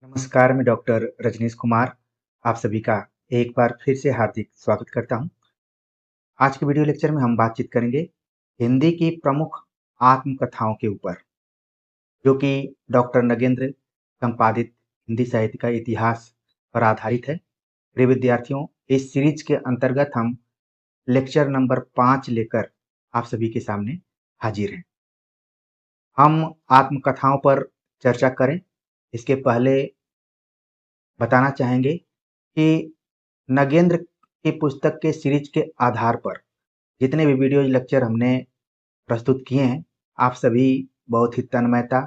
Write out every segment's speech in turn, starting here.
नमस्कार, मैं डॉक्टर रजनीश कुमार आप सभी का एक बार फिर से हार्दिक स्वागत करता हूं। आज के वीडियो लेक्चर में हम बातचीत करेंगे हिंदी की प्रमुख आत्मकथाओं के ऊपर, जो कि डॉक्टर नगेंद्र संपादित हिंदी साहित्य का इतिहास पर आधारित है। प्रिय विद्यार्थियों, इस सीरीज के अंतर्गत हम लेक्चर नंबर 5 लेकर आप सभी के सामने हाजिर हैं। हम आत्मकथाओं पर चर्चा करें इसके पहले बताना चाहेंगे कि नगेंद्र की पुस्तक के सीरीज के आधार पर जितने भी वीडियो लेक्चर हमने प्रस्तुत किए हैं, आप सभी बहुत ही तन्मयता,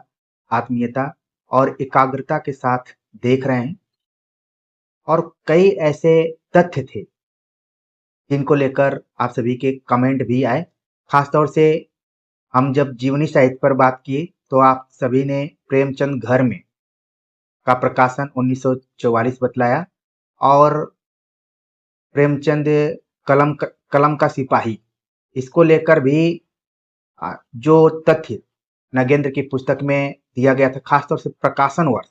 आत्मीयता और एकाग्रता के साथ देख रहे हैं और कई ऐसे तथ्य थे जिनको लेकर आप सभी के कमेंट भी आए। खासतौर से हम जब जीवनी साहित्य पर बात किए तो आप सभी ने प्रेमचंद घर में का प्रकाशन 1944 बतलाया और प्रेमचंद कलम का सिपाही, इसको लेकर भी जो तथ्य नगेंद्र की पुस्तक में दिया गया था, खासतौर से प्रकाशन वर्ष,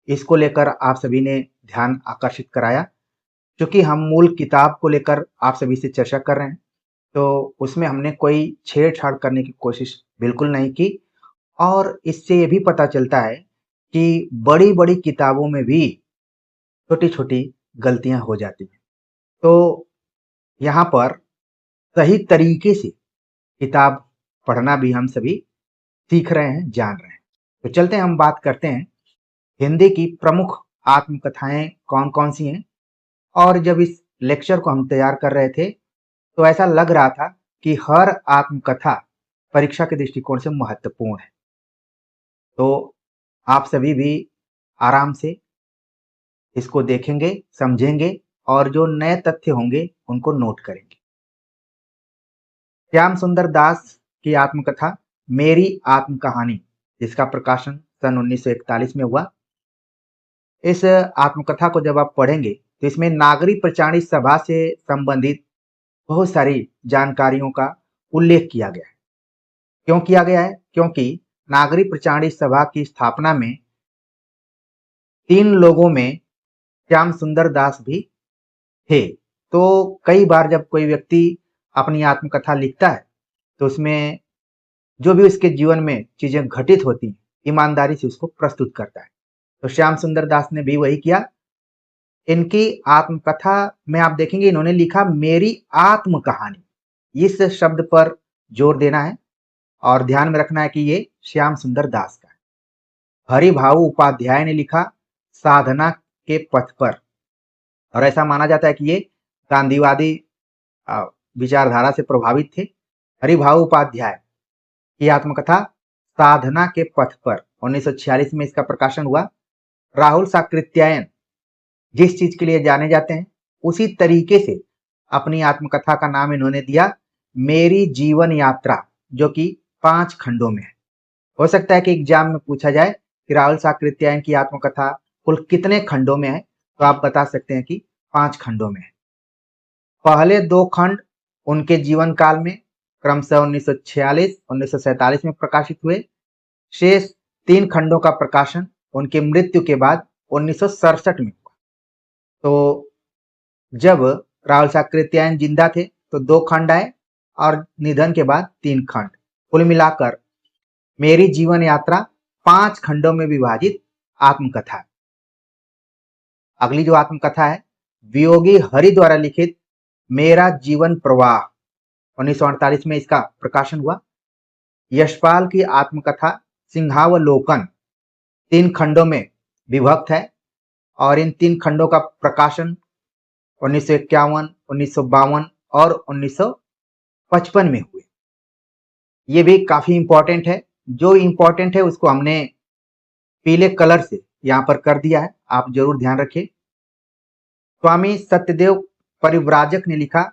इसको लेकर आप सभी ने ध्यान आकर्षित कराया। क्योंकि हम मूल किताब को लेकर आप सभी से चर्चा कर रहे हैं, तो उसमें हमने कोई छेड़छाड़ करने की कोशिश बिल्कुल नहीं की और इससे ये भी पता चलता है कि बड़ी-बड़ी किताबों में भी छोटी-छोटी गलतियां हो जाती हैं। तो यहाँ पर सही तरीके से किताब पढ़ना भी हम सभी सीख रहे हैं, जान रहे हैं। तो चलते हैं, हम बात करते हैं हिंदी की प्रमुख आत्मकथाएं कौन कौन सी हैं। और जब इस लेक्चर को हम तैयार कर रहे थे तो ऐसा लग रहा था कि हर आत्मकथा परीक्षा के दृष्टिकोण से महत्वपूर्ण है। तो आप सभी भी आराम से इसको देखेंगे, समझेंगे और जो नए तथ्य होंगे उनको नोट करेंगे। श्याम सुंदर दास की आत्मकथा मेरी आत्म कहानी, जिसका प्रकाशन सन 1941 में हुआ। इस आत्मकथा को जब आप पढ़ेंगे तो इसमें नागरिक प्रचारणी सभा से संबंधित बहुत सारी जानकारियों का उल्लेख किया गया है। क्यों किया गया है? क्योंकि नागरिक प्रचारणी सभा की स्थापना में 3 लोगों में श्याम सुंदर दास भी थे। तो कई बार जब कोई व्यक्ति अपनी आत्मकथा लिखता है तो उसमें जो भी उसके जीवन में चीजें घटित होती हैं, ईमानदारी से उसको प्रस्तुत करता है। तो श्याम सुंदर दास ने भी वही किया। इनकी आत्मकथा में आप देखेंगे इन्होंने लिखा मेरी आत्म कहानी। इस शब्द पर जोर देना है और ध्यान में रखना है कि ये श्याम सुंदर दास का है। हरिभाऊ उपाध्याय ने लिखा साधना के पथ पर, और ऐसा माना जाता है कि ये गांधीवादी विचारधारा से प्रभावित थे। हरिभाऊ उपाध्याय की आत्मकथा साधना के पथ पर 1946 में इसका प्रकाशन हुआ। राहुल साकृत्यायन जिस चीज के लिए जाने जाते हैं उसी तरीके से अपनी आत्मकथा का नाम इन्होंने दिया मेरी जीवन यात्रा, जो कि 5 खंडों में है। हो सकता है कि एग्जाम में पूछा जाए कि राहुल साकृत्यायन की आत्मकथा कुल कितने खंडों में है, तो आप बता सकते हैं कि 5 खंडों में है। पहले 2 खंड उनके जीवन काल में क्रमशः 1946-1947 में प्रकाशित हुए। शेष 3 खंडों का प्रकाशन उनके मृत्यु के बाद 1967 में हुआ। तो जब राहुल साकृत्यायन जिंदा थे तो 2 खंड आए और निधन के बाद 3 खंड। कुल मिलाकर मेरी जीवन यात्रा 5 खंडों में विभाजित आत्मकथा। अगली जो आत्मकथा है वियोगी हरि द्वारा लिखित मेरा जीवन प्रवाह, 1948 में इसका प्रकाशन हुआ। यशपाल की आत्मकथा सिंहावलोकन 3 खंडों में विभक्त है और इन 3 खंडों का प्रकाशन 1951, 1952 और 1955 में हुए। ये भी काफी इंपॉर्टेंट है। जो इंपॉर्टेंट है उसको हमने पीले कलर से यहाँ पर कर दिया है, आप जरूर ध्यान रखिए। स्वामी सत्यदेव परिव्राजक ने लिखा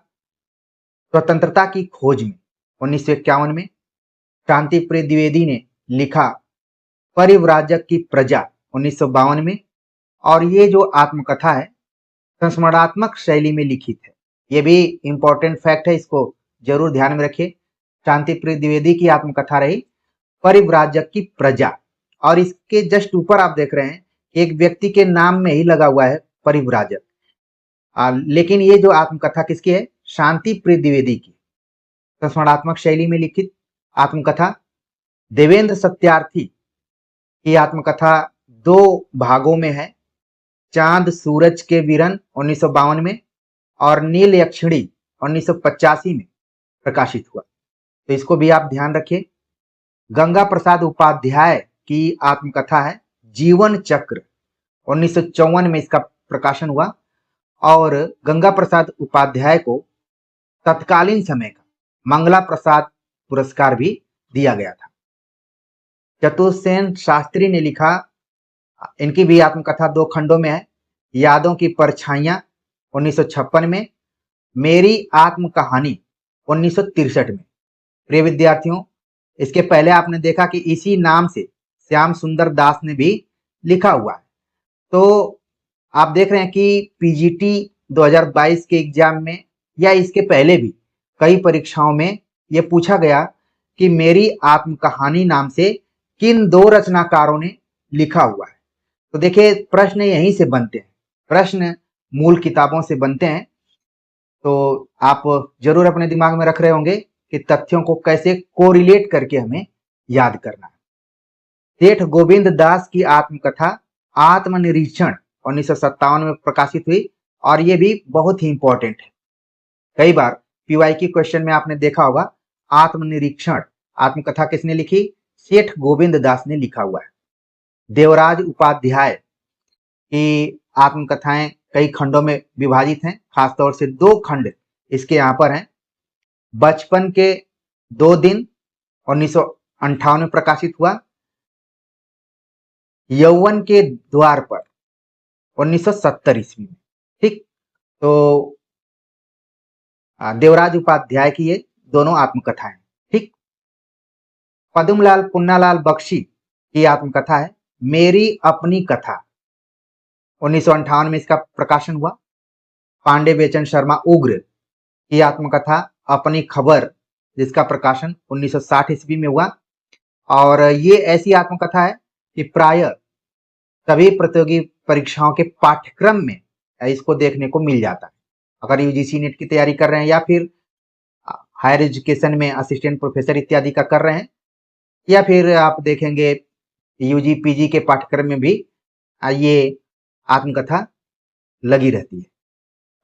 स्वतंत्रता की खोज में 1951 में। शांतिप्रिय द्विवेदी ने लिखा परिव्राजक की प्रजा 1952 में। और ये जो आत्मकथा है संस्मरणात्मक शैली में लिखित है। ये भी इंपॉर्टेंट फैक्ट है, इसको जरूर ध्यान में रखिए। शांतिप्रिय द्विवेदी की आत्मकथा रही परिव्राजक की प्रजा, और इसके जस्ट ऊपर आप देख रहे हैं एक व्यक्ति के नाम में ही लगा हुआ है परिव्राजक। लेकिन ये जो आत्मकथा किसकी है? शांति प्रिय द्विवेदी की। संस्मरणात्मक शैली में लिखित आत्मकथा। देवेंद्र सत्यार्थी की आत्मकथा 2 भागों में है। चांद सूरज के विरन 1952 में और नील यक्षिणी 1985 में प्रकाशित हुआ, तो इसको भी आप ध्यान रखिए। गंगा प्रसाद उपाध्याय की आत्मकथा है जीवन चक्र, 1954 में इसका प्रकाशन हुआ और गंगा प्रसाद उपाध्याय को तत्कालीन समय का मंगला प्रसाद पुरस्कार भी दिया गया था। चतुर्सेन शास्त्री ने लिखा, इनकी भी आत्मकथा 2 खंडों में है। यादों की परछाइयां 1956 में, मेरी आत्म कहानी 1963 में। प्रिय विद्यार्थियों, इसके पहले आपने देखा कि इसी नाम से श्याम सुंदर दास ने भी लिखा हुआ है। तो आप देख रहे हैं कि पीजीटी 2022 के एग्जाम में या इसके पहले भी कई परीक्षाओं में यह पूछा गया कि मेरी आत्म कहानी नाम से किन 2 रचनाकारों ने लिखा हुआ है। तो देखिए, प्रश्न यहीं से बनते हैं, प्रश्न मूल किताबों से बनते हैं। तो आप जरूर अपने दिमाग में रख रहे होंगे कि तथ्यों को कैसे कोरिलेट करके हमें याद करना है। सेठ गोविंद दास की आत्मकथा आत्मनिरीक्षण 1957 में प्रकाशित हुई और ये भी बहुत ही इंपॉर्टेंट है। कई बार पीवाईक्यू क्वेश्चन में आपने देखा होगा आत्मनिरीक्षण आत्मकथा किसने लिखी? सेठ गोविंद दास ने लिखा हुआ है। देवराज उपाध्याय की आत्मकथाएं कई खंडों में विभाजित हैं, खासतौर से 2 खंड इसके यहाँ पर हैं। बचपन के 2 दिन 1958 में प्रकाशित हुआ। यौवन के द्वार पर 1970 ईस्वी में। ठीक, तो देवराज उपाध्याय की ये दोनों आत्मकथाएं। ठीक, पद्मलाल पुन्नालाल बख्शी की आत्मकथा है मेरी अपनी कथा, 1958 में इसका प्रकाशन हुआ। पांडे बेचन शर्मा उग्र की आत्मकथा अपनी खबर, जिसका प्रकाशन 1960 ईस्वी में हुआ। और ये ऐसी आत्मकथा है कि प्राय सभी प्रतियोगी परीक्षाओं के पाठ्यक्रम में इसको देखने को मिल जाता है। अगर यूजीसी नेट की तैयारी कर रहे हैं या फिर हायर एजुकेशन में असिस्टेंट प्रोफेसर इत्यादि का कर रहे हैं, या फिर आप देखेंगे यूजी पीजी के पाठ्यक्रम में भी ये आत्मकथा लगी रहती है।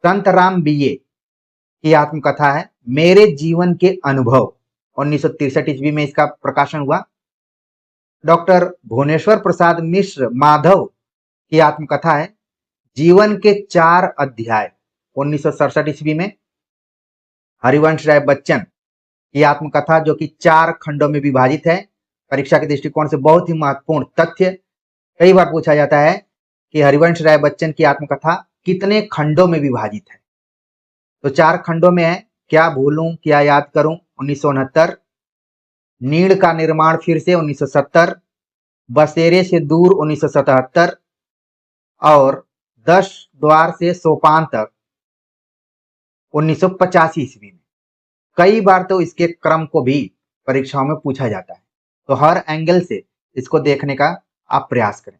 संत राम बीए की आत्मकथा है मेरे जीवन के अनुभव, 1963 ईस्वी में इसका प्रकाशन हुआ। डॉक्टर भुवनेश्वर प्रसाद मिश्र माधव की आत्मकथा है जीवन के 4 अध्याय, 1967 ईस्वी में। हरिवंश राय बच्चन की आत्मकथा जो कि 4 खंडों में विभाजित है, परीक्षा के दृष्टिकोण से बहुत ही महत्वपूर्ण तथ्य। कई बार पूछा जाता है कि हरिवंश राय बच्चन की आत्मकथा कितने खंडों में विभाजित है, तो 4 खंडों में है। क्या भूलूं क्या याद करूं, 1969। नीड़ का निर्माण फिर से, 1970। बसेरे से दूर, 1977 और 10 द्वार से सोपान तक, 1985 ईस्वी में। कई बार तो इसके क्रम को भी परीक्षाओं में पूछा जाता है, तो हर एंगल से इसको देखने का आप प्रयास करें।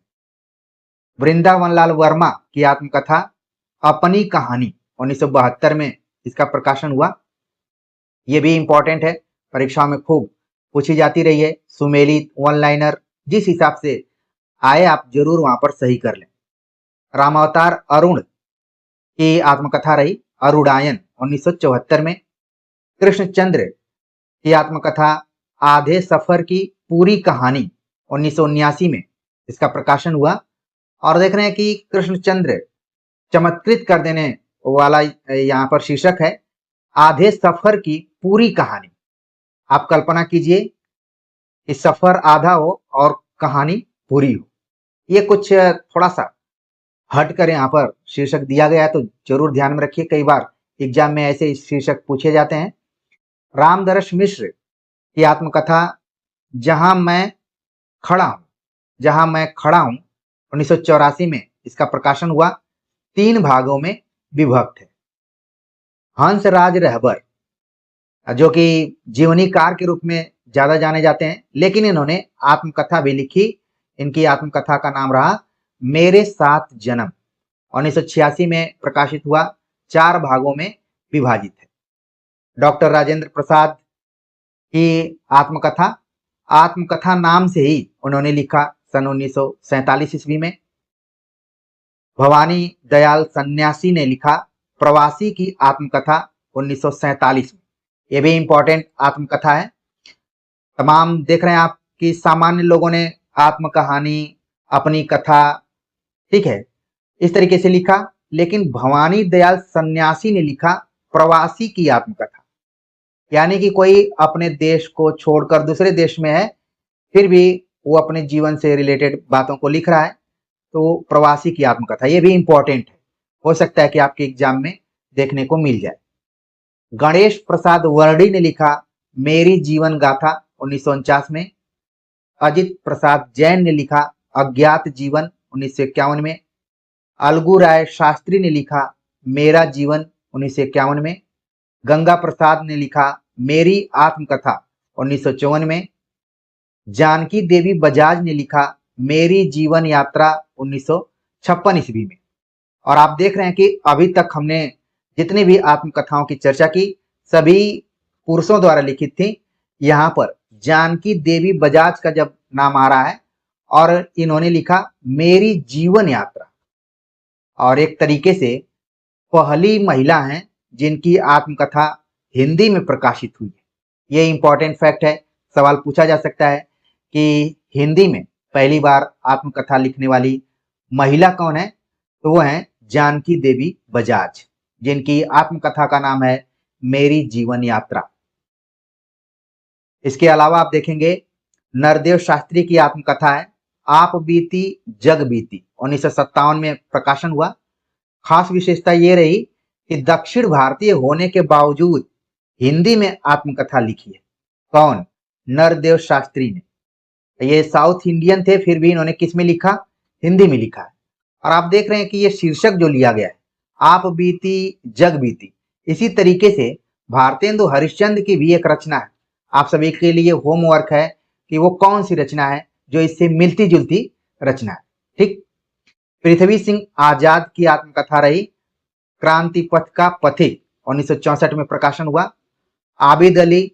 वृंदावन लाल वर्मा की आत्मकथा अपनी कहानी, 1972 में इसका प्रकाशन हुआ। ये भी इंपॉर्टेंट है, परीक्षाओं में खूब पूछी जाती रही है। सुमेलित, वन लाइनर, जिस हिसाब से आए आप जरूर वहां पर सही कर लें। रामावतार अरुण की आत्मकथा रही अरुणायन, 1974 में। कृष्णचंद्र की आत्मकथा आधे सफर की पूरी कहानी, 1979 में इसका प्रकाशन हुआ। और देख रहे हैं कि कृष्णचंद्र चमत्कृत कर देने वाला यहाँ पर शीर्षक है आधे सफर की पूरी कहानी। आप कल्पना कीजिए कि सफर आधा हो और कहानी पूरी हो। ये कुछ थोड़ा सा हट कर यहाँ पर शीर्षक दिया गया है, तो जरूर ध्यान में रखिए। कई बार एग्जाम में ऐसे शीर्षक पूछे जाते हैं। रामदर्श मिश्र की आत्मकथा जहां मैं खड़ा हूं, 1984 में इसका प्रकाशन हुआ। 3 भागों में विभक्त है। हंसराज रहबर जो कि जीवनीकार के रूप में ज्यादा जाने जाते हैं, लेकिन इन्होंने आत्मकथा भी लिखी। इनकी आत्मकथा का नाम रहा मेरे साथ जन्म 1986 में प्रकाशित हुआ, 4 भागों में विभाजित है। डॉक्टर राजेंद्र प्रसाद की आत्मकथा, आत्मकथा नाम से ही उन्होंने लिखा सन 1947 ईस्वी में। भवानी दयाल सन्यासी ने लिखा प्रवासी की आत्मकथा 1947 में। ये भी इंपॉर्टेंट आत्मकथा है। तमाम देख रहे हैं आप कि सामान्य लोगों ने आत्मकहानी, अपनी कथा, ठीक है, इस तरीके से लिखा, लेकिन भवानी दयाल सन्यासी ने लिखा प्रवासी की आत्मकथा, यानी कि कोई अपने देश को छोड़कर दूसरे देश में है, फिर भी वो अपने जीवन से रिलेटेड बातों को लिख रहा है, तो प्रवासी की आत्मकथा, ये भी इंपॉर्टेंट है, हो सकता है कि आपके एग्जाम में देखने को मिल जाए। गणेश प्रसाद वर्डी ने लिखा मेरी जीवन गाथा 1949 में। अजित प्रसाद जैन ने लिखा अज्ञात जीवन 1951 में। अलगू राय शास्त्री ने लिखा मेरा जीवन 1951 में। गंगा प्रसाद ने लिखा मेरी आत्मकथा 1954 में। जानकी देवी बजाज ने लिखा मेरी जीवन यात्रा 1956 ईस्वी में। और आप देख रहे हैं कि अभी तक हमने जितनी भी आत्मकथाओं की चर्चा की, सभी पुरुषों द्वारा लिखित थी। यहाँ पर जानकी देवी बजाज का जब नाम आ रहा है और इन्होंने लिखा मेरी जीवन यात्रा, और एक तरीके से पहली महिला हैं जिनकी आत्मकथा हिंदी में प्रकाशित हुई है। ये इंपॉर्टेंट फैक्ट है। सवाल पूछा जा सकता है कि हिंदी में पहली बार आत्मकथा लिखने वाली महिला कौन है, तो वो है जानकी देवी बजाज, जिनकी आत्मकथा का नाम है मेरी जीवन यात्रा। इसके अलावा आप देखेंगे नरदेव शास्त्री की आत्मकथा है आप बीती जग बीती 1957 में प्रकाशन हुआ। खास विशेषता ये रही कि दक्षिण भारतीय होने के बावजूद हिंदी में आत्मकथा लिखी है। कौन? नरदेव शास्त्री ने। ये साउथ इंडियन थे, फिर भी इन्होंने किस में लिखा? हिंदी में लिखा है। और आप देख रहे हैं कि ये शीर्षक जो लिया गया है आप बीती जग बीती, इसी तरीके से भारतेंदु हरिश्चंद्र की भी एक रचना है। आप सभी के लिए होमवर्क है कि वो कौन सी रचना है जो इससे मिलती जुलती रचना है। ठीक, पृथ्वी सिंह आजाद की आत्मकथा रही क्रांति पथ का पथिक 1964 में प्रकाशन हुआ। आबिद अली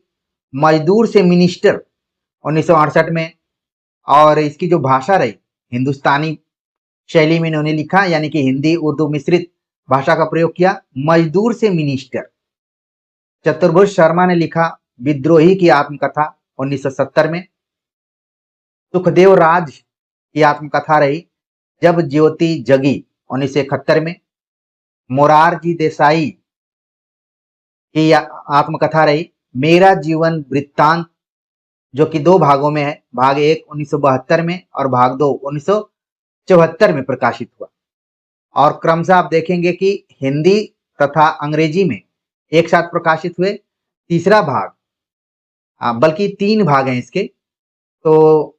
मजदूर से मिनिस्टर 1968 में, और इसकी जो भाषा रही हिंदुस्तानी शैली में इन्होंने लिखा, यानी कि हिंदी उर्दू मिश्रित भाषा का प्रयोग किया, मजदूर से मिनिस्टर। चतुर्भुज शर्मा ने लिखा विद्रोही की आत्मकथा 1970 में। सुखदेव राज की आत्मकथा रही जब ज्योति जगी 1971 में। मोरारजी देसाई की आत्मकथा रही मेरा जीवन वृत्तांत, जो कि 2 भागों में है, भाग 1 1972 में और भाग 2 1974 में प्रकाशित हुआ। और क्रमशः आप देखेंगे कि हिंदी तथा अंग्रेजी में एक साथ प्रकाशित हुए। तीसरा भाग, बल्कि 3 भाग हैं इसके, तो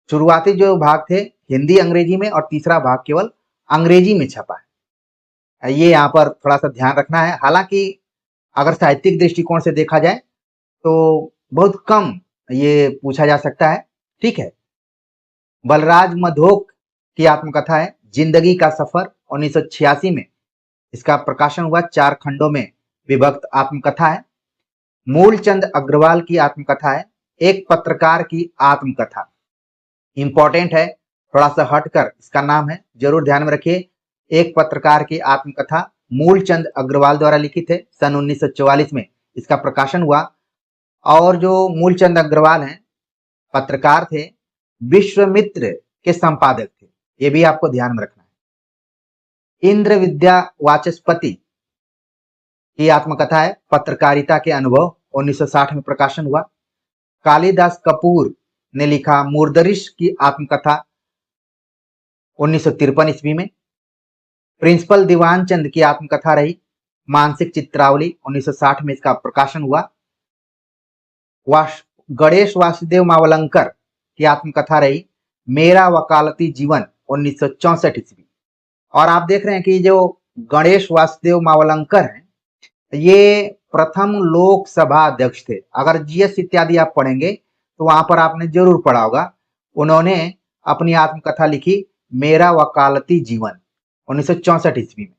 शुरुआती जो भाग थे हिंदी अंग्रेजी में और तीसरा भाग केवल अंग्रेजी में छपा है। ये यहाँ पर थोड़ा सा ध्यान रखना है। हालांकि अगर साहित्यिक दृष्टिकोण से देखा जाए तो बहुत कम ये पूछा जा सकता है। ठीक है, बलराज मधोक की आत्मकथा है जिंदगी का सफर 1986 में इसका प्रकाशन हुआ। 4 खंडों में विभक्त आत्मकथा है। मूलचंद अग्रवाल की आत्मकथा है एक पत्रकार की आत्मकथा। इंपॉर्टेंट है, थोड़ा सा हटकर इसका नाम है, जरूर ध्यान में रखिए। एक पत्रकार की आत्मकथा मूलचंद अग्रवाल द्वारा लिखित है। सन 1944 में इसका प्रकाशन हुआ। और जो मूलचंद अग्रवाल हैं पत्रकार थे, विश्वामित्र के संपादक थे, ये भी आपको ध्यान में रखना है। इंद्र विद्या वाचस्पति की आत्मकथा है पत्रकारिता के अनुभव 1960 में प्रकाशन हुआ। कालिदास कपूर ने लिखा मुर्दरिश की आत्मकथा 1953 ईस्वी में। प्रिंसिपल दीवान चंद की आत्मकथा रही मानसिक चित्रावली 1960 में इसका प्रकाशन हुआ। गणेश वासुदेव मावलंकर की आत्मकथा रही मेरा वकालती जीवन 1964 ईस्वी। और आप देख रहे हैं कि जो गणेश वासुदेव मावलंकर हैं ये प्रथम लोकसभा अध्यक्ष थे। अगर जीएस इत्यादि आप पढ़ेंगे तो वहां पर आपने जरूर पढ़ा होगा। उन्होंने अपनी आत्मकथा लिखी मेरा वकालती जीवन 1964 ईस्वी में।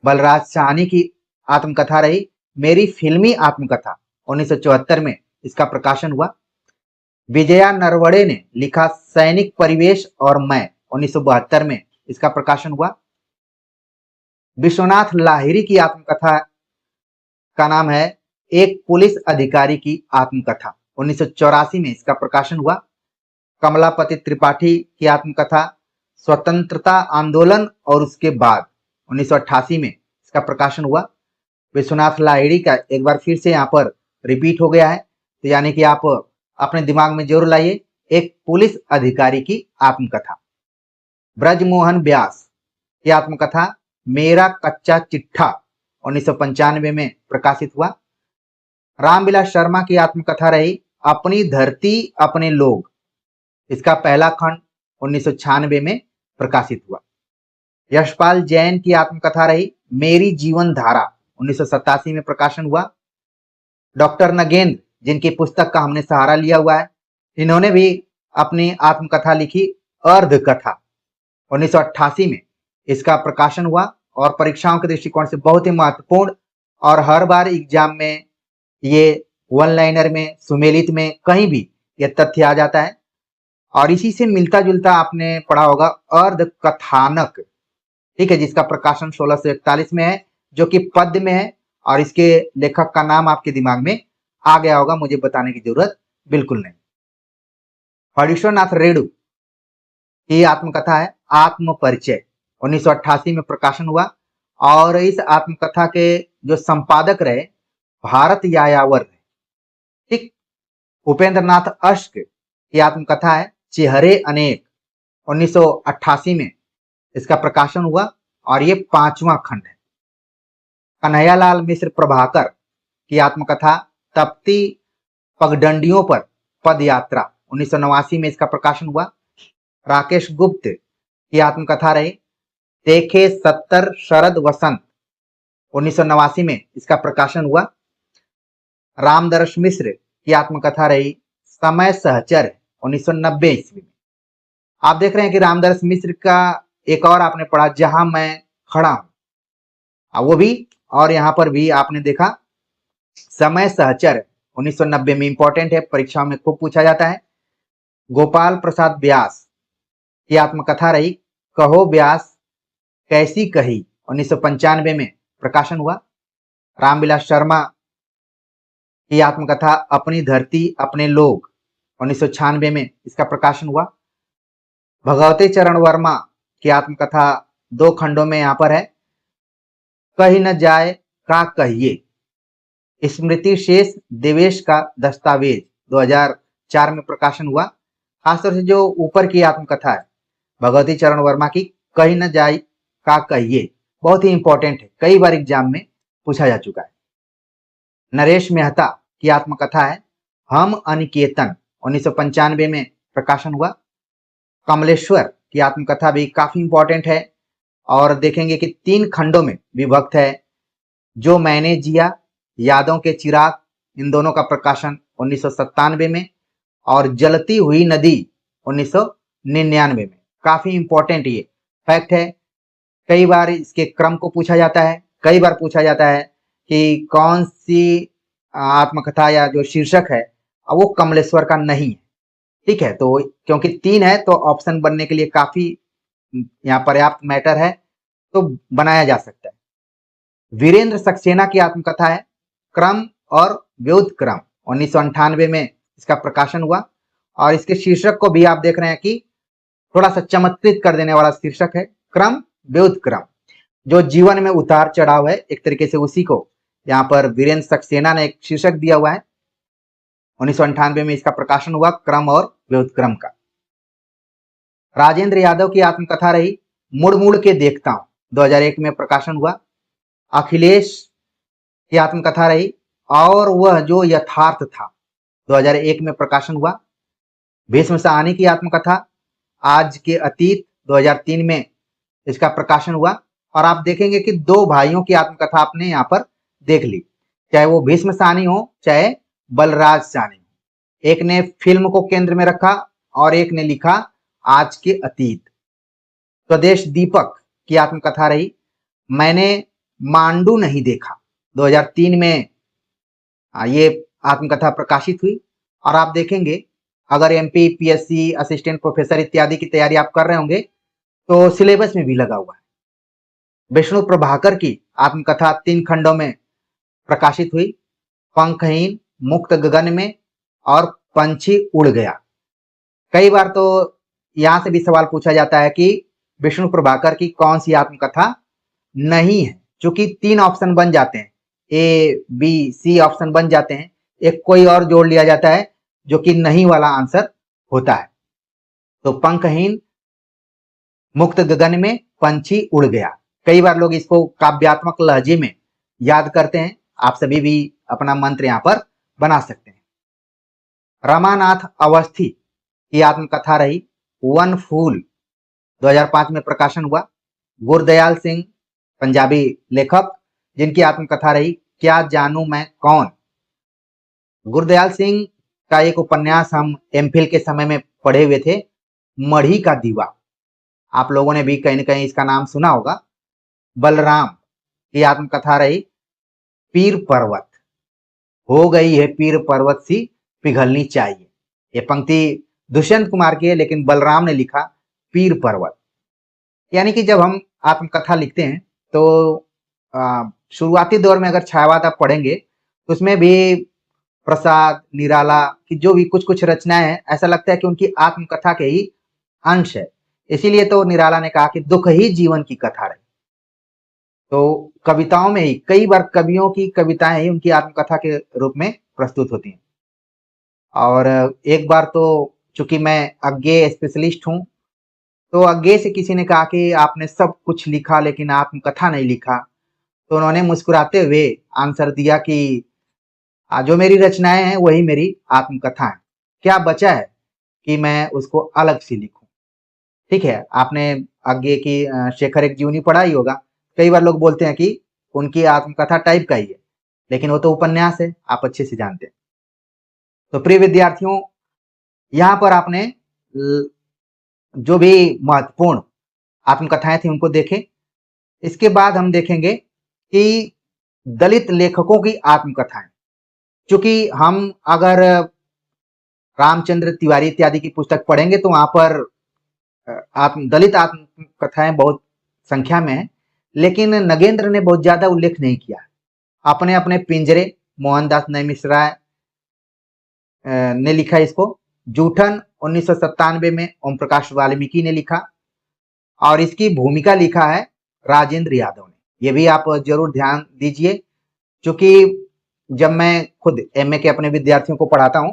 बलराज साहनी की आत्मकथा रही मेरी फिल्मी आत्मकथा 1974 में इसका प्रकाशन हुआ। विजया नरवड़े ने लिखा सैनिक परिवेश और मैं 1972 में इसका प्रकाशन हुआ। विश्वनाथ लाहिड़ी की आत्मकथा का नाम है एक पुलिस अधिकारी की आत्मकथा 1984 में इसका प्रकाशन हुआ। कमलापति त्रिपाठी की आत्मकथा स्वतंत्रता आंदोलन और उसके बाद 1988 में इसका प्रकाशन हुआ। विश्वनाथ लाहिड़ी का एक बार फिर से यहाँ पर रिपीट हो गया है, तो यानी कि आप अपने दिमाग में जरूर लाइए, एक पुलिस अधिकारी की आत्मकथा। ब्रजमोहन व्यास की आत्मकथा मेरा कच्चा चिट्ठा 1995 में प्रकाशित हुआ। रामविलास शर्मा की आत्मकथा रही अपनी धरती अपने लोग, इसका पहला खंड 1996 में प्रकाशित हुआ। यशपाल जैन की आत्मकथा रही मेरी जीवन धारा 1987 में प्रकाशन हुआ। डॉक्टर नगेंद्र, जिनकी पुस्तक का हमने सहारा लिया हुआ है, इन्होंने भी अपनी आत्मकथा लिखी अर्ध कथा 1988 में इसका प्रकाशन हुआ और परीक्षाओं के दृष्टिकोण से बहुत ही महत्वपूर्ण और हर बार एग्जाम में ये वन लाइनर में, सुमेलित में, कहीं भी ये तथ्य आ जाता है। और इसी से मिलता जुलता आपने पढ़ा होगा अर्ध कथानक, ठीक है, जिसका प्रकाशन 1641 में है, जो कि पद्य में है और इसके लेखक का नाम आपके दिमाग में आ गया होगा, मुझे बताने की जरूरत बिल्कुल नहीं। हरीश्वरनाथ रेणु की आत्मकथा है आत्म परिचय 1988 में प्रकाशन हुआ और इस आत्मकथा के जो संपादक रहे भारत यायावर, ठीक। उपेंद्र नाथ अश्क की आत्मकथा है चेहरे अनेक 1988 में इसका प्रकाशन हुआ और ये 5वां खंड है। कन्हैयालाल मिश्र प्रभाकर की आत्मकथा तपती पगडंडियों पर पद यात्रा 1989 में इसका प्रकाशन हुआ। राकेश गुप्त की आत्मकथा रही देखे 70 शरद वसंत 1989 में इसका प्रकाशन हुआ। रामदर्श मिश्र की आत्मकथा रही समय सहचर 1990 ईस्वी में। आप देख रहे हैं कि रामदर्श मिश्र का एक और आपने पढ़ा जहां मैं खड़ा हूं, वो भी, और यहां पर भी आपने देखा समय सहचर 1990 में, इंपॉर्टेंट है, परीक्षाओं में खूब पूछा जाता है। गोपाल प्रसाद व्यास की आत्मकथा रही कहो व्यास कैसी कही 1995 में प्रकाशन हुआ। रामविलास शर्मा की आत्मकथा अपनी धरती अपने लोग 1996 में इसका प्रकाशन हुआ। भगवती चरण वर्मा की आत्मकथा 2 खंडों में यहाँ पर है कही न जाए का कहिए। स्मृति शेष देवेश का दस्तावेज 2004 में प्रकाशन हुआ। खासतौर से जो ऊपर की आत्मकथा है भगवती चरण वर्मा की कही न जाए का कहिए, बहुत ही इंपॉर्टेंट है, कई बार एग्जाम में पूछा जा चुका है। नरेश मेहता की आत्मकथा है हम अनिकेतन 1995 में प्रकाशन हुआ। कमलेश्वर की आत्मकथा भी काफी इंपॉर्टेंट है और देखेंगे कि 3 खंडों में विभक्त है। जो मैंने जिया, यादों के चिराग, इन दोनों का प्रकाशन 1997 में और जलती हुई नदी 1999 में। काफी इंपॉर्टेंट ये फैक्ट है, कई बार इसके क्रम को पूछा जाता है, कई बार पूछा जाता है कि कौन सी आत्मकथा या जो शीर्षक है वो कमलेश्वर का नहीं है, ठीक है। तो क्योंकि 3 है तो ऑप्शन बनने के लिए काफी यहाँ पर्याप्त मैटर है, तो बनाया जा सकता है। वीरेंद्र सक्सेना की आत्मकथा है क्रम और व्युत्क्रम 1998 में इसका प्रकाशन हुआ और इसके शीर्षक को भी आप देख रहे हैं कि थोड़ा सा चमत्कृत कर देने वाला शीर्षक है क्रम व्युत्क्रम। जो जीवन में उतार चढ़ाव है एक तरीके से उसी को यहाँ पर वीरेंद्र सक्सेना ने एक शीर्षक दिया हुआ है। 1998 में इसका प्रकाशन हुआ क्रम और व्युत्क्रम का। राजेंद्र यादव की आत्मकथा रही मुड़ मुड़ के देखता हूं 2001 में प्रकाशन हुआ। अखिलेश की आत्मकथा रही और वह जो यथार्थ था 2001 में प्रकाशन हुआ। भीष्म साहनी की आत्मकथा आज के अतीत 2003 में इसका प्रकाशन हुआ और आप देखेंगे कि 2 भाइयों की आत्मकथा आपने यहाँ पर देख ली, चाहे वो भीष्म साहनी हो चाहे बलराज साहनी हो। एक ने फिल्म को केंद्र में रखा और एक ने लिखा आज के अतीत। स्वदेश दीपक की आत्मकथा रही मैंने मांडू नहीं देखा। 2003 में ये आत्मकथा प्रकाशित हुई। और आप देखेंगे अगर एमपी, पीएससी, असिस्टेंट प्रोफेसर इत्यादि की तैयारी आप कर रहे होंगे तो सिलेबस में भी लगा हुआ है। विष्णु प्रभाकर की आत्मकथा 3 खंडों में प्रकाशित हुई, पंखहीन, मुक्त गगन में और पंछी उड़ गया। कई बार तो यहां से भी सवाल पूछा जाता है कि विष्णु प्रभाकर की कौन सी आत्मकथा नहीं है, चूंकि 3 ऑप्शन बन जाते हैं, ए बी सी ऑप्शन बन जाते हैं, एक कोई और जोड़ लिया जाता है जो कि नहीं वाला आंसर होता है। तो पंखहीन, मुक्त गगन में, पंछी उड़ गया। कई बार लोग इसको काव्यात्मक लहजे में याद करते हैं। आप सभी भी अपना मंत्र यहाँ पर बना सकते हैं। रमानाथ अवस्थी की आत्मकथा रही वन फूल, 2005 में प्रकाशन हुआ। गुरदयाल सिंह पंजाबी लेखक, जिनकी आत्मकथा रही क्या जानू मैं कौन। गुरदयाल सिंह का एक उपन्यास हम एमफिल के समय में पढ़े हुए थे, मढ़ी का दीवा। आप लोगों ने भी कहीं न कहीं इसका नाम सुना होगा। बलराम की आत्मकथा रही पीर पर्वत, हो गई है पीर पर्वत सी पिघलनी चाहिए। ये पंक्ति दुष्यंत कुमार की है, लेकिन बलराम ने लिखा पीर पर्वत। यानी कि जब हम आत्मकथा लिखते हैं तो शुरुआती दौर में अगर छायावाद आप पढ़ेंगे तो उसमें भी प्रसाद, निराला की जो भी कुछ रचनाएं हैं, ऐसा लगता है कि उनकी आत्मकथा के ही अंश है। इसीलिए तो निराला ने कहा कि दुख ही जीवन की कथा रही। तो कविताओं में ही कई बार कवियों की कविताएं ही उनकी आत्मकथा के रूप में प्रस्तुत होती हैं। और एक बार तो चूंकि मैं अज्ञेय स्पेशलिस्ट हूं, तो अज्ञेय से किसी ने कहा कि आपने सब कुछ लिखा लेकिन आत्मकथा नहीं लिखा। तो उन्होंने मुस्कुराते हुए आंसर दिया कि जो मेरी रचनाएं हैं वही मेरी आत्मकथा है, क्या बचा है कि मैं उसको अलग से लिखूं। ठीक है, आपने आगे की शेखर एक जीवनी पढ़ा ही होगा। कई बार लोग बोलते हैं कि उनकी आत्मकथा टाइप का ही है, लेकिन वो तो उपन्यास है, आप अच्छे से जानते हैं। तो प्रिय विद्यार्थियों, यहाँ पर आपने जो भी महत्वपूर्ण आत्मकथाएं थी उनको देखें। इसके बाद हम देखेंगे कि दलित लेखकों की आत्मकथाएं। चूंकि हम अगर रामचंद्र तिवारी इत्यादि की पुस्तक पढ़ेंगे तो वहां पर दलित आत्मकथाएं बहुत संख्या में है, लेकिन नगेंद्र ने बहुत ज्यादा उल्लेख नहीं किया। अपने अपने पिंजरे, मोहनदास नैमिषराय ने लिखा इसको। जूठन 1997 में ओम प्रकाश वाल्मीकि ने लिखा, और इसकी भूमिका लिखा है राजेंद्र यादव ने। ये भी आप जरूर ध्यान दीजिए, क्योंकि जब मैं खुद एमए के अपने विद्यार्थियों को पढ़ाता हूं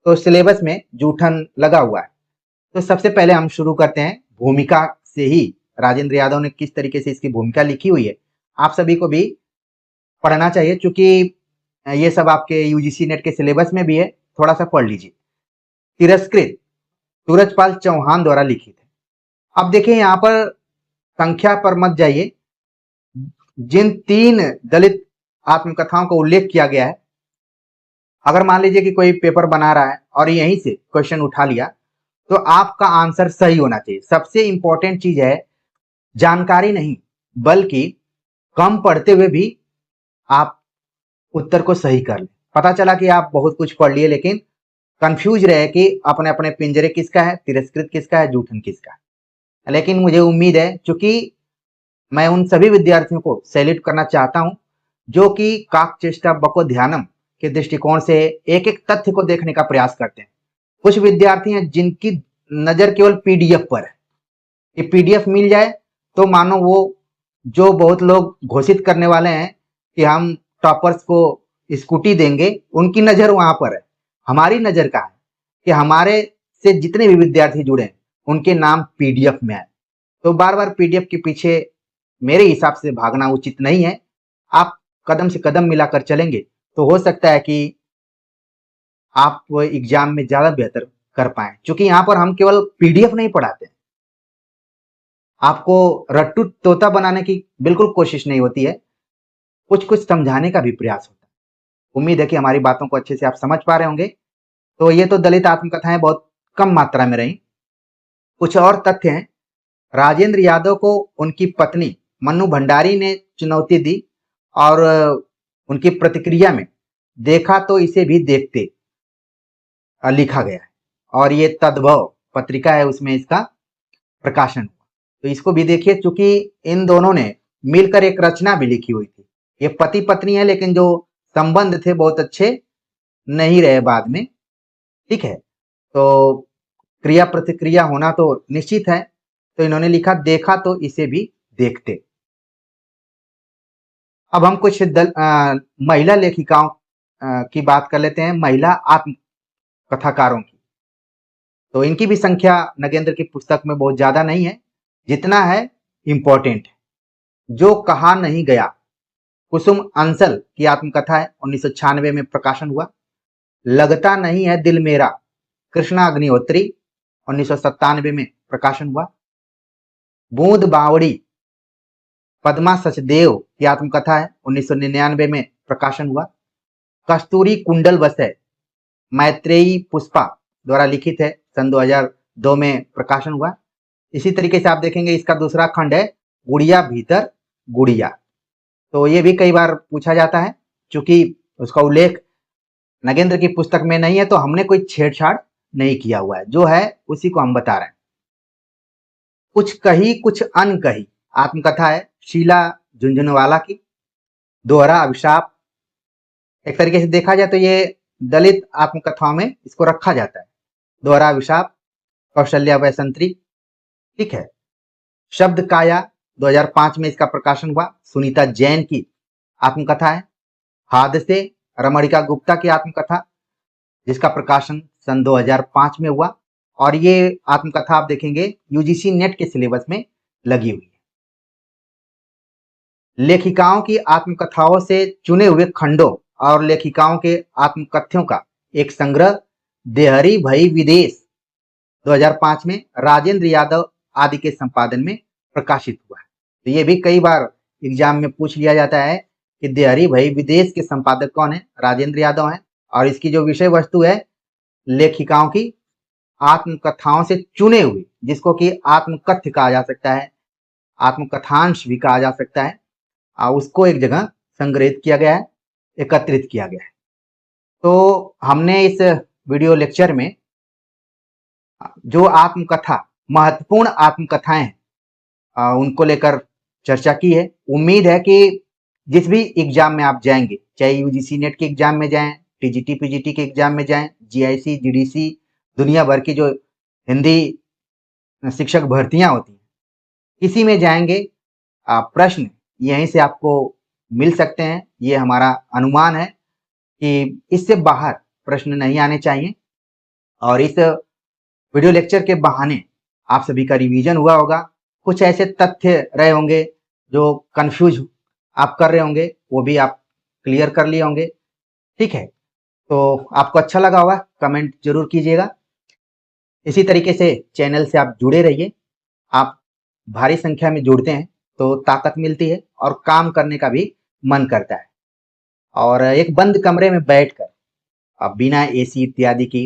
तो सिलेबस में जूठन लगा हुआ है। तो सबसे पहले हम शुरू करते हैं भूमिका से ही। राजेंद्र यादव ने किस तरीके से इसकी भूमिका लिखी हुई है आप सभी को भी पढ़ना चाहिए, क्योंकि ये सब आपके यूजीसी नेट के सिलेबस में भी है, थोड़ा सा पढ़ लीजिए। तिरस्कृत सूरजपाल चौहान द्वारा लिखित है। अब देखिए यहाँ पर संख्या पर मत जाइए, जिन 3 दलित आत्मकथाओं का उल्लेख किया गया है, अगर मान लीजिए कि कोई पेपर बना रहा है और यहीं से क्वेश्चन उठा लिया तो आपका आंसर सही होना चाहिए। सबसे इंपॉर्टेंट चीज है जानकारी नहीं, बल्कि कम पढ़ते हुए भी आप उत्तर को सही कर लें। पता चला कि आप बहुत कुछ पढ़ लिए लेकिन कंफ्यूज रहे कि अपने अपने पिंजरे किसका है, तिरस्कृत किसका है, जूठन किसका है। लेकिन मुझे उम्मीद है, क्योंकि मैं उन सभी विद्यार्थियों को सैल्यूट करना चाहता हूं जो कि काक चेष्टा बको ध्यानम के दृष्टिकोण से एक एक तथ्य को देखने का प्रयास करते हैं। कुछ विद्यार्थी हैं जिनकी नजर केवल पीडीएफ पर है कि पीडीएफ मिल जाए तो मानो वो जो बहुत लोग घोषित करने वाले हैं कि हम टॉपर्स को स्कूटी देंगे, उनकी नजर वहां पर है। हमारी नजर का है कि हमारे से जितने भी विद्यार्थी जुड़े उनके नाम पीडीएफ में आए। तो बार बार पीडीएफ के पीछे मेरे हिसाब से भागना उचित नहीं है। आप कदम से कदम मिलाकर चलेंगे तो हो सकता है कि आप वो एग्जाम में ज्यादा बेहतर कर पाए, क्योंकि यहाँ पर हम केवल पीडीएफ नहीं पढ़ाते हैं। आपको रट्टू तोता बनाने की बिल्कुल कोशिश नहीं होती है, कुछ कुछ समझाने का भी प्रयास होता है। उम्मीद है कि हमारी बातों को अच्छे से आप समझ पा रहे होंगे। तो ये तो दलित आत्मकथाएं बहुत कम मात्रा में रही। कुछ और तथ्य हैं राजेंद्र यादव को उनकी पत्नी मन्नू भंडारी ने चुनौती दी और उनकी प्रतिक्रिया में देखा तो इसे भी देखते लिखा गया है और ये तद्भव पत्रिका है, उसमें इसका प्रकाशन हुआ। तो इसको भी देखिए, चूंकि इन दोनों ने मिलकर एक रचना भी लिखी हुई थी। ये पति पत्नी है, लेकिन जो संबंध थे बहुत अच्छे नहीं रहे बाद में। ठीक है, तो क्रिया प्रतिक्रिया होना तो निश्चित है। तो इन्होंने लिखा देखा तो इसे भी देखते। अब हम कुछ महिला लेखिकाओं की बात कर लेते हैं, महिला आत्म कथाकारों की। तो इनकी भी संख्या नगेंद्र की पुस्तक में बहुत ज्यादा नहीं है, जितना है इम्पोर्टेंट है। जो कहा नहीं गया, कुसुम अंसल की आत्मकथा है, 1996 में प्रकाशन हुआ। लगता नहीं है दिल मेरा, कृष्णा अग्निहोत्री, 1997 में प्रकाशन हुआ। बूंद बावड़ी, पद्मा सचदेव की आत्मकथा है, 1999 में प्रकाशन हुआ। कस्तूरी कुंडल बसे, मैत्रेयी पुष्पा द्वारा लिखित है, सन 2002 में प्रकाशन हुआ। इसी तरीके से आप देखेंगे इसका दूसरा खंड है गुड़िया भीतर गुड़िया। तो ये भी कई बार पूछा जाता है, चूंकि उसका उल्लेख नगेंद्र की पुस्तक में नहीं है तो हमने कोई छेड़छाड़ नहीं किया हुआ है, जो है उसी को हम बता रहे हैं। कुछ कही कुछ अनकही आत्मकथा है, शीला झुंझुनवाला की। दोहरा अभिशाप, एक तरीके से देखा जाए तो ये दलित आत्मकथाओं में इसको रखा जाता है। दोहरा अभिशाप, कौशल्या वैसंत्री। ठीक है, शब्द काया, 2005 में इसका प्रकाशन हुआ, सुनीता जैन की आत्मकथा है। हादसे, रमणिका गुप्ता की आत्मकथा, जिसका प्रकाशन सन 2005 में हुआ। और ये आत्मकथा आप देखेंगे यूजीसी नेट के सिलेबस में लगी हुई है। लेखिकाओं की आत्मकथाओं से चुने हुए खंडों और लेखिकाओं के आत्मकथ्यों का एक संग्रह देहरी भई विदेश 2005 में राजेंद्र यादव आदि के संपादन में प्रकाशित हुआ है। तो ये भी कई बार एग्जाम में पूछ लिया जाता है कि देहरी भई विदेश के संपादक कौन है, राजेंद्र यादव हैं। और इसकी जो विषय वस्तु है लेखिकाओं की आत्मकथाओं से चुने हुए, जिसको कि आत्मकथ्य कहा जा सकता है, आत्मकथांश भी कहा जा सकता है, उसको एक जगह संग्रहित किया गया है, एकत्रित किया गया है। तो हमने इस वीडियो लेक्चर में जो आत्मकथा, महत्वपूर्ण आत्मकथाएं हैं, उनको लेकर चर्चा की है। उम्मीद है कि जिस भी एग्जाम में आप जाएंगे, चाहे यूजीसी नेट के एग्जाम में जाएं, टीजीटी पीजीटी के एग्जाम में जाएं, जीआईसी जीडीसी, दुनिया भर की जो हिंदी शिक्षक भर्तियां होती हैं, किसी में जाएंगे प्रश्न यहीं से आपको मिल सकते हैं। ये हमारा अनुमान है कि इससे बाहर प्रश्न नहीं आने चाहिए। और इस वीडियो लेक्चर के बहाने आप सभी का रिवीजन हुआ होगा, कुछ ऐसे तथ्य रहे होंगे जो कंफ्यूज आप कर रहे होंगे, वो भी आप क्लियर कर लिए होंगे। ठीक है, तो आपको अच्छा लगा होगा, कमेंट जरूर कीजिएगा। इसी तरीके से चैनल से आप जुड़े रहिए। आप भारी संख्या में जुड़ते हैं तो ताकत मिलती है और काम करने का भी मन करता है। और एक बंद कमरे में बैठकर बिना एसी इत्यादि की,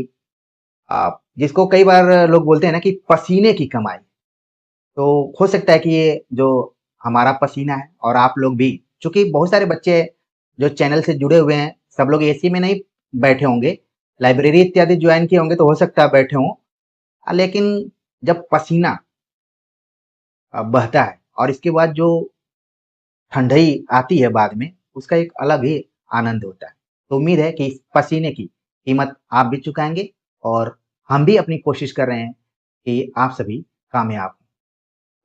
जिसको कई बार लोग बोलते हैं ना कि पसीने की कमाई, तो हो सकता है कि ये जो हमारा पसीना है, और आप लोग भी, चूंकि बहुत सारे बच्चे जो चैनल से जुड़े हुए हैं सब लोग एसी में नहीं बैठे होंगे, लाइब्रेरी इत्यादि ज्वाइन किए होंगे तो हो सकता है बैठे हों, लेकिन जब पसीना बहता है और इसके बाद जो ठंडई आती है बाद में, उसका एक अलग ही आनंद होता है। तो उम्मीद है कि इस पसीने की कीमत आप भी चुकाएंगे और हम भी अपनी कोशिश कर रहे हैं कि आप सभी कामयाब हों।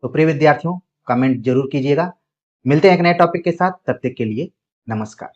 तो प्रिय विद्यार्थियों, कमेंट जरूर कीजिएगा। मिलते हैं एक नए टॉपिक के साथ, तब तक के लिए नमस्कार।